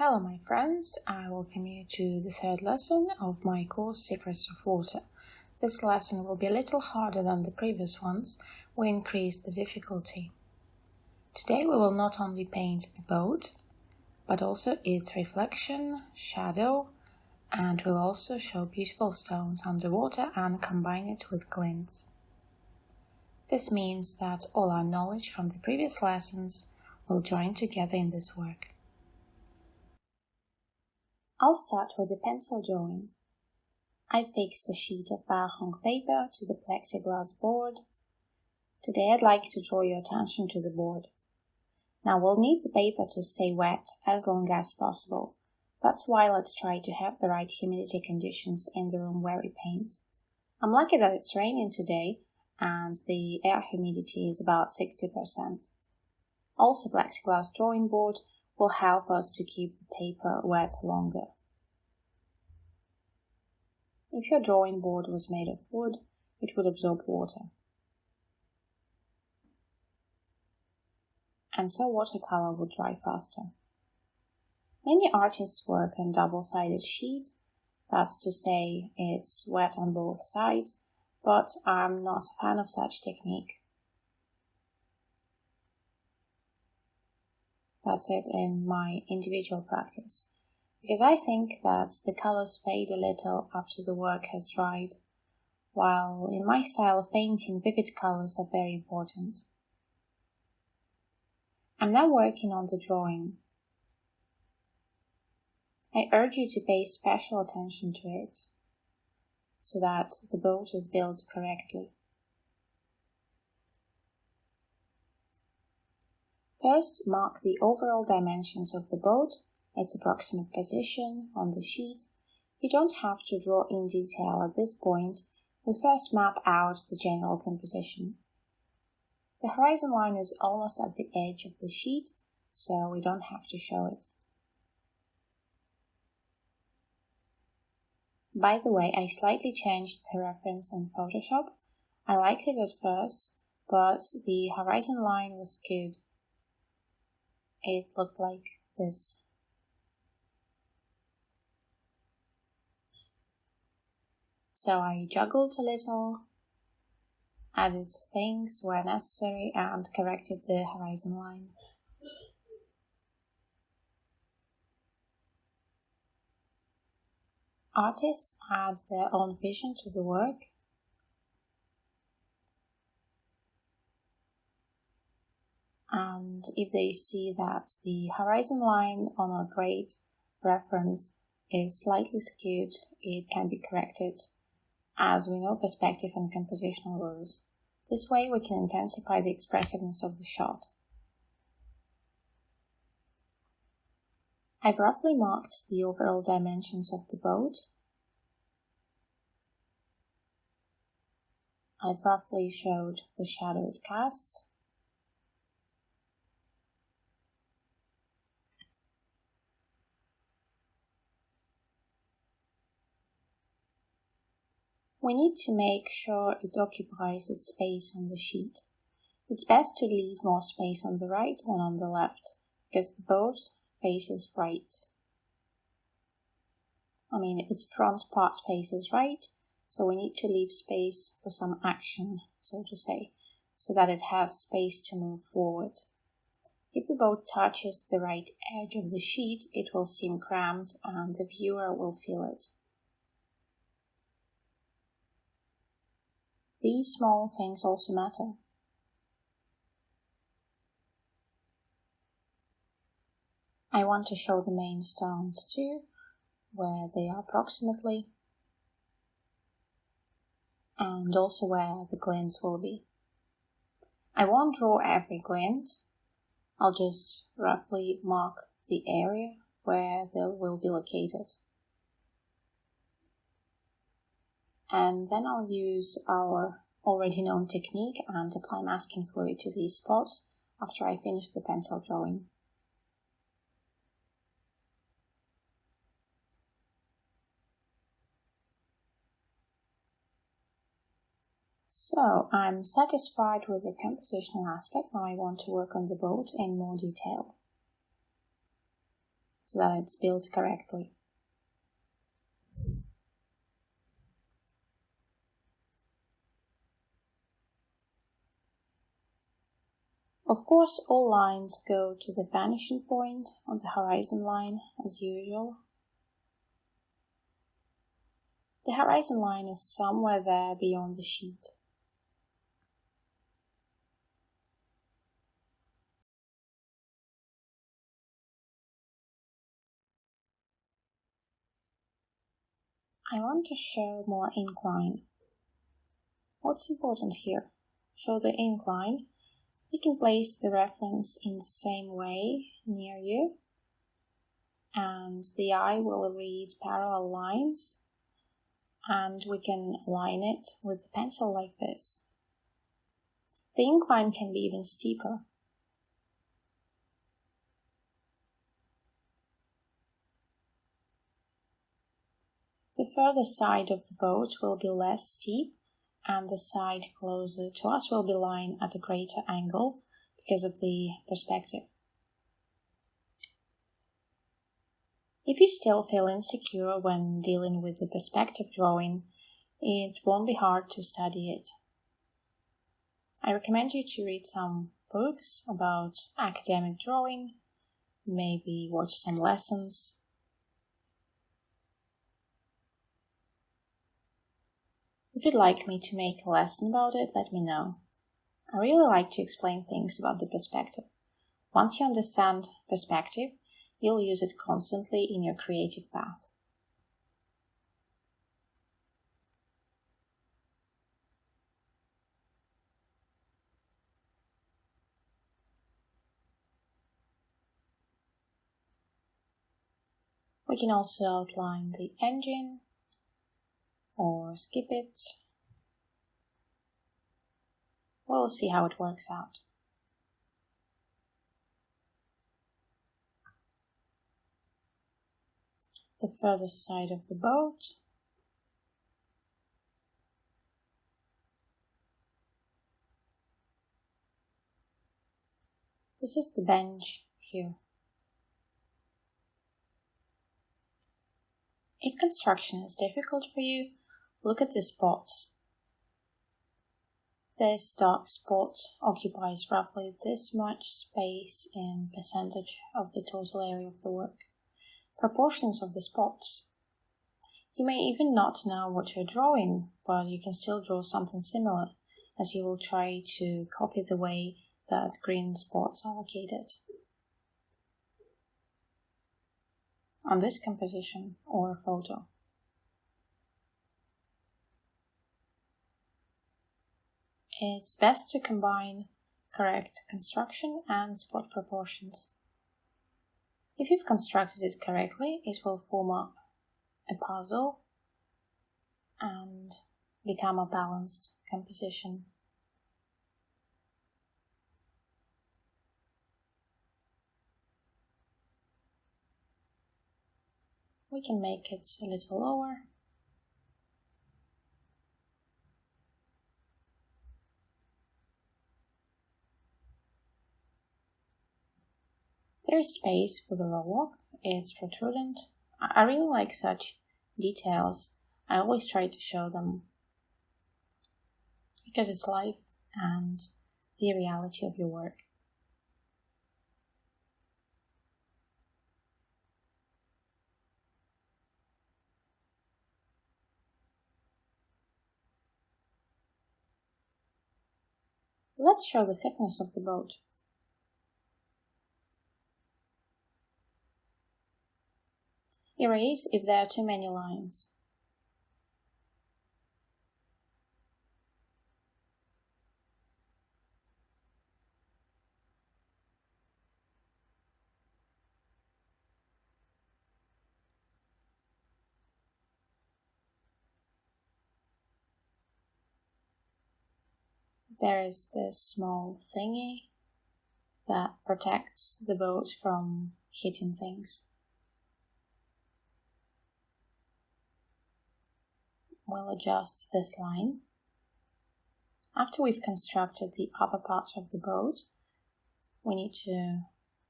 Hello my friends, I welcome you to the third lesson of my course Secrets of Water. This lesson will be a little harder than the previous ones. We increased the difficulty. Today we will not only paint the boat, but also its reflection, shadow, and we'll also show beautiful stones underwater and combine it with glints. This means that all our knowledge from the previous lessons will join together in this work. I'll start with the pencil drawing. I fixed a sheet of Bahong paper to the plexiglass board. Today I'd like to draw your attention to the board. Now we'll need the paper to stay wet as long as possible. That's why let's try to have the right humidity conditions in the room where we paint. I'm lucky that it's raining today and the air humidity is about 60%. Also, plexiglass drawing board will help us to keep the paper wet longer. If your drawing board was made of wood, it would absorb water. And so watercolor would dry faster. Many artists work on double-sided sheet, that's to say it's wet on both sides, but I'm not a fan of such technique. That's it in my individual practice, because I think that the colors fade a little after the work has dried, while in my style of painting, vivid colors are very important. I'm now working on the drawing. I urge you to pay special attention to it, so that the boat is built correctly. First, mark the overall dimensions of the boat, its approximate position on the sheet. You don't have to draw in detail at this point. We first map out the general composition. The horizon line is almost at the edge of the sheet, so we don't have to show it. By the way, I slightly changed the reference in Photoshop. I liked it at first, but the horizon line was good. It looked like this. So I juggled a little, added things where necessary, and corrected the horizon line. Artists add their own vision to the work. And if they see that the horizon line on a grade reference is slightly skewed, it can be corrected, as we know perspective and compositional rules. This way we can intensify the expressiveness of the shot. I've roughly marked the overall dimensions of the boat. I've roughly showed the shadow it casts. We need to make sure it occupies its space on the sheet. It's best to leave more space on the right than on the left, because the boat faces right. Its front part faces right, so we need to leave space for some action, so to say, so that it has space to move forward. If the boat touches the right edge of the sheet, it will seem cramped and the viewer will feel it. These small things also matter. I want to show the main stones too, where they are approximately, and also where the glints will be. I won't draw every glint, I'll just roughly mark the area where they will be located. And then I'll use our already known technique and apply masking fluid to these spots after I finish the pencil drawing. So I'm satisfied with the compositional aspect. Now I want to work on the boat in more detail. so that it's built correctly. Of course, all lines go to the vanishing point on the horizon line as usual. The horizon line is somewhere there beyond the sheet. I want to show more incline. What's important here? Show the incline. You can place the reference in the same way near you, and the eye will read parallel lines, and we can align it with the pencil like this. The incline can be even steeper. The further side of the boat will be less steep, and the side closer to us will be lying at a greater angle because of the perspective. If you still feel insecure when dealing with the perspective drawing, it won't be hard to study it. I recommend you to read some books about academic drawing, maybe watch some lessons. If you'd like me to make a lesson about it, let me know. I really like to explain things about the perspective. Once you understand perspective, you'll use it constantly in your creative path. We can also outline the engine or skip it. We'll see how it works out. The further side of the boat. This is the bench here. If construction is difficult for you, look at the spots. This dark spot occupies roughly this much space in percentage of the total area of the work. Proportions of the spots. You may even not know what you're drawing, but you can still draw something similar, as you will try to copy the way that green spots are located on this composition or photo. It's best to combine correct construction and spot proportions. If you've constructed it correctly, it will form up a puzzle and become a balanced composition. We can make it a little lower. There is space for the rowlock. It's protrudent. I really like such details. I always try to show them because it's life and the reality of your work. Let's show the thickness of the boat. Erase if there are too many lines. There is this small thingy that protects the boat from hitting things. We'll adjust this line. After we've constructed the upper part of the boat, we need to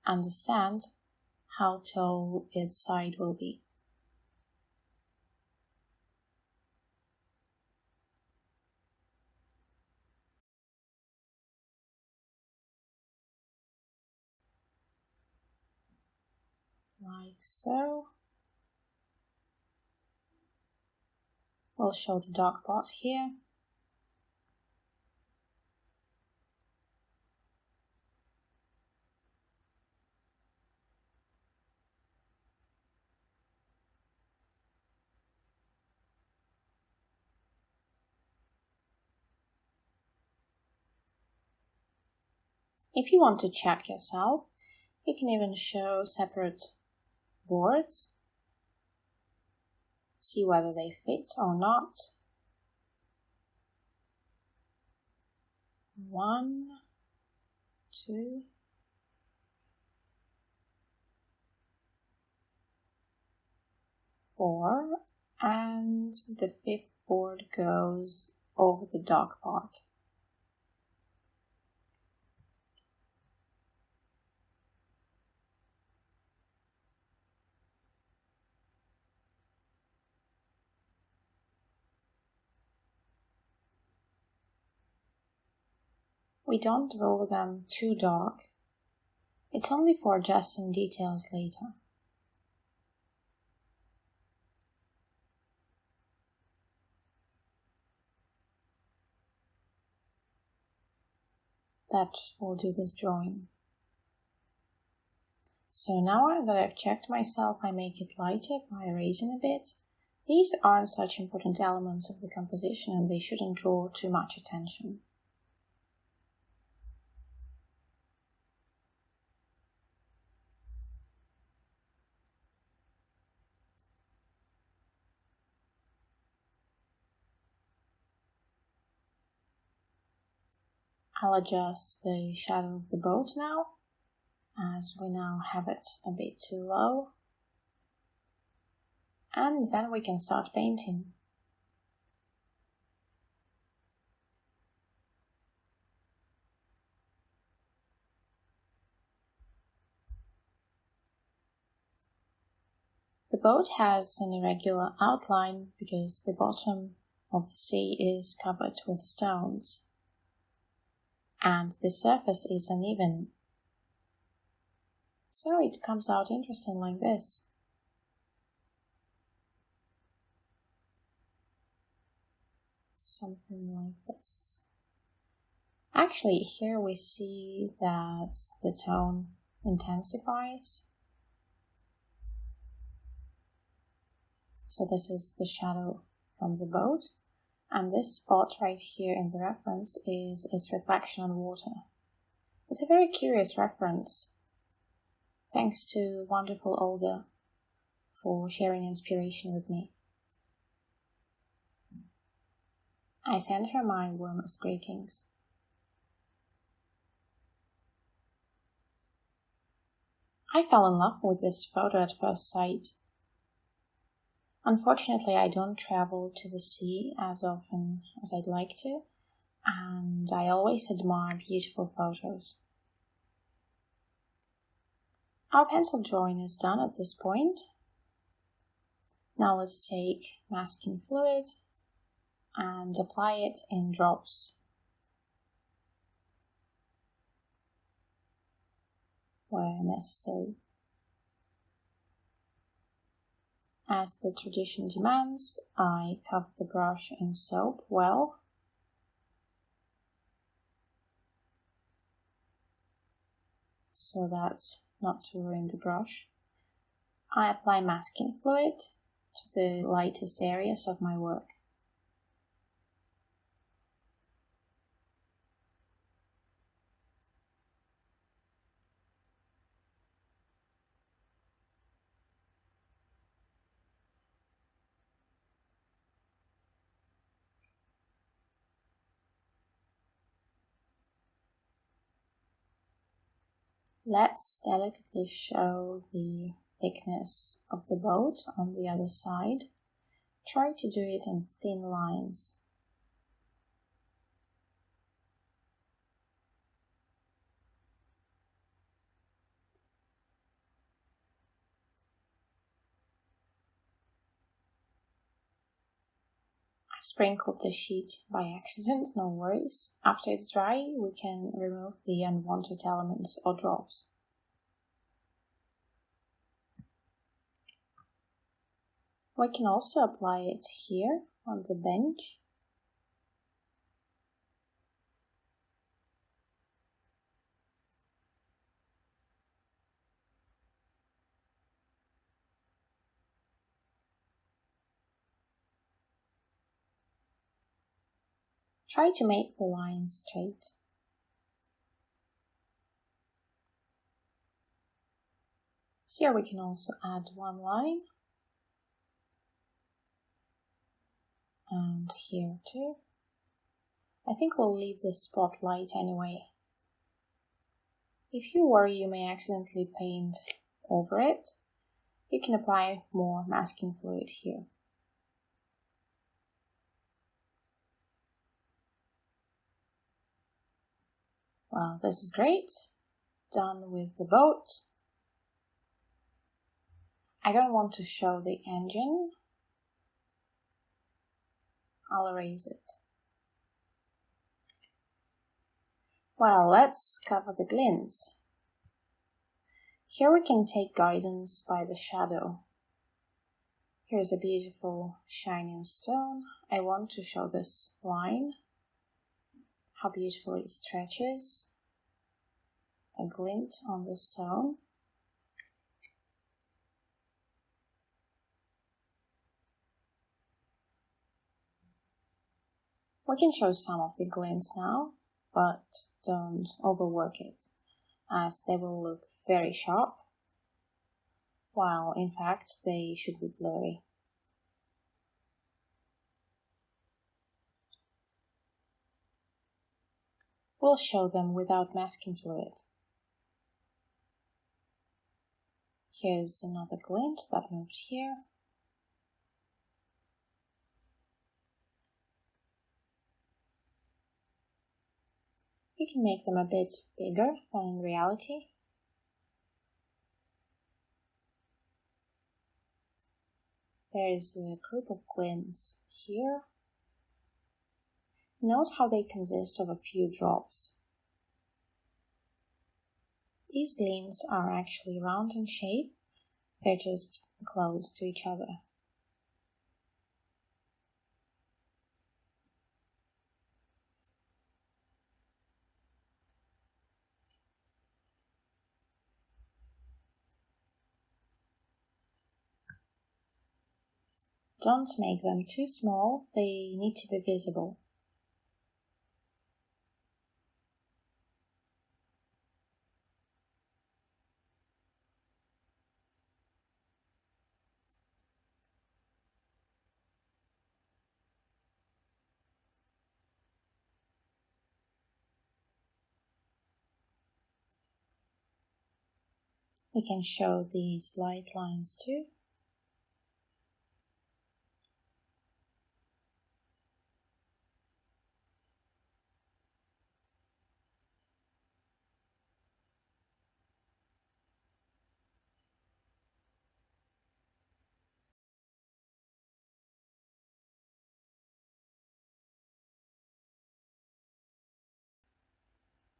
understand how tall its side will be. Like so. We'll show the dark part here. If you want to check yourself, you can even show separate boards, see whether they fit or not. 1, 2, 4, and the 5th board goes over the dark part. We don't draw them too dark. It's only for adjusting details later. That will do this drawing. So now that I've checked myself, I make it lighter by erasing a bit. These aren't such important elements of the composition and they shouldn't draw too much attention. I'll adjust the shadow of the boat now, as we now have it a bit too low. And then we can start painting. The boat has an irregular outline because the bottom of the sea is covered with stones, and the surface is uneven. So it comes out interesting like this. Something like this. Actually, here we see that the tone intensifies. So this is the shadow from the boat, and this spot right here in the reference is its reflection on water. It's a very curious reference. Thanks to wonderful Olga for sharing inspiration with me. I send her my warmest greetings. I fell in love with this photo at first sight. Unfortunately, I don't travel to the sea as often as I'd like to, and I always admire beautiful photos. Our pencil drawing is done at this point. Now let's take masking fluid and apply it in drops where necessary. As the tradition demands, I cover the brush in soap well. So that's not to ruin the brush. I apply masking fluid to the lightest areas of my work. Let's delicately show the thickness of the boat on the other side. Try to do it in thin lines. I've sprinkled the sheet by accident, no worries. After it's dry, we can remove the unwanted elements or drops. We can also apply it here on the bench. Try to make the lines straight. Here we can also add one line. And here too. I think we'll leave the spotlight anyway. If you worry you may accidentally paint over it, you can apply more masking fluid here. Well, this is great. Done with the boat. I don't want to show the engine. I'll erase it. Well, let's cover the glints. Here we can take guidance by the shadow. Here's a beautiful shining stone. I want to show this line, how beautifully it stretches. A glint on the stone. We can show some of the glints now, but don't overwork it, as they will look very sharp, while in fact they should be blurry. We'll show them without masking fluid. Here's another glint that moved here. You can make them a bit bigger than in reality. There is a group of glints here. Note how they consist of a few drops. These glints are actually round in shape, they're just close to each other. Don't make them too small, they need to be visible. We can show these light lines too.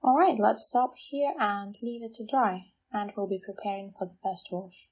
Alright, let's stop here and leave it to dry, and we'll be preparing for the first wash.